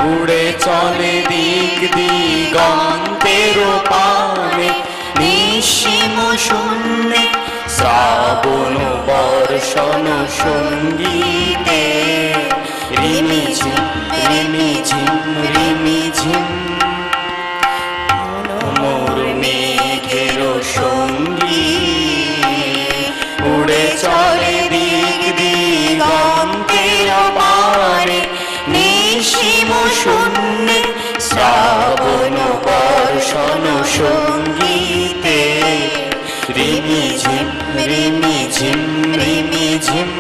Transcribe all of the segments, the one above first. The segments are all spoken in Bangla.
উড়ে চলে দিক দিগন্তের পানে, নিঃসীম শূন্যে শ্রাবণ বর্ষণ সঙ্গীতে। রিমিঝিম রিমিঝিম রিমিঝিম মোর মেঘের সঙ্গী, উড়ে চলে দিক দিগন্তের পানে, নিঃসীম শূন্যে শ্রাবণ বর্ষণ সঙ্গীতে। রিমিঝিম রিমিঝিম রিমিঝিম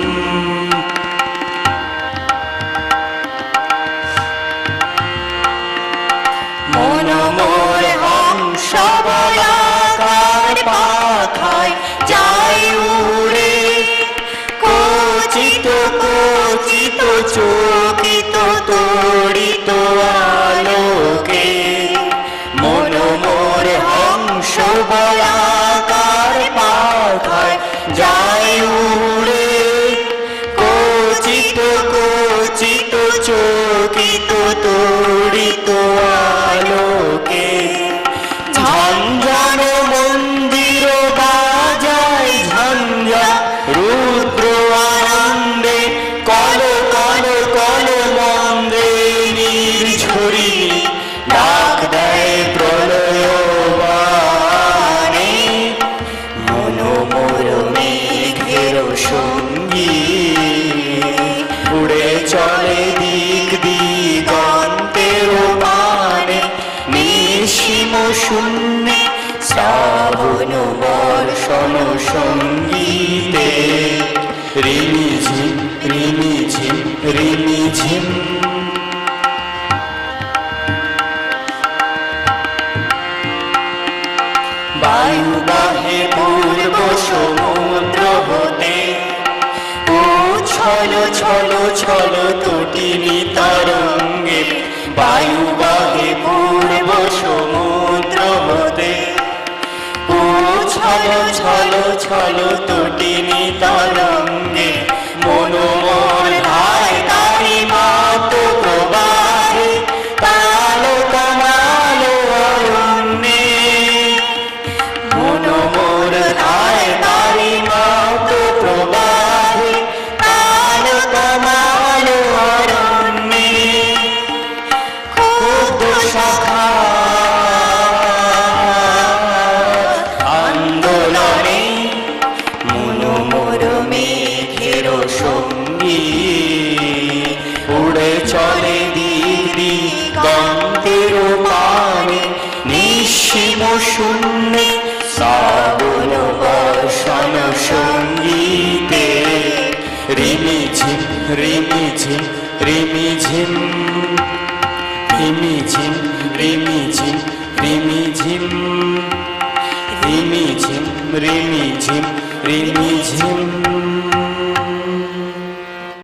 মন মোর হংস বলাকার পাখায় যায় উড়ে, কচিত কচিত চকিত তড়িত আলোকে। মন মোর হংস বলাকার পাখায় যায় উড়ে, কচিত কচিত চকিত তড়িত আলোকে। ঝঞ্ঝান মন্দির বাজায় ঝঞ্ঝা রুদ্র আনন্দে, কল কল কল মন্দে নির্ঝরি ডাক দেয় প্রলয় বাণে। মন মোর মেঘের সঙ্গী, উড়ে চলে দিক দিগন্তের পানে, নিঃসীম শূন্যে শ্রাবণ বর্ষণ সঙ্গীতে। রিমিঝিম রিমিঝিম রিমিঝিম বায়ু বাহে পূর্ব সমুদ্র হতে, ছল ছল ছল তটিনী তরঙ্গে। বায়ু বাহে পূর্ব সমুদ্র হতে, ছল ছল ছল তটিনী তরঙ্গে। মনোমল ধায় তারি মত প্রবাহে, তাল কমাল অরণ্যে। মনোমল ধায় তারি মত প্রবাহে, তাল কমাল অরণ্যে। ক্ষুব্ধ সখা আন্দোলনে, মন মোর মেঘের সঙ্গী, উড়ে চলে দিক দিগন্তের পানে, নিঃসীম শূন্যে শ্রাবণ বর্ষণ সঙ্গীতে। রিমিঝিম রিমিঝিম রিমিঝিম রিমিঝিম রিমিঝিম রিমিঝিম রিমিঝিম রিমিঝিম রিমিঝিম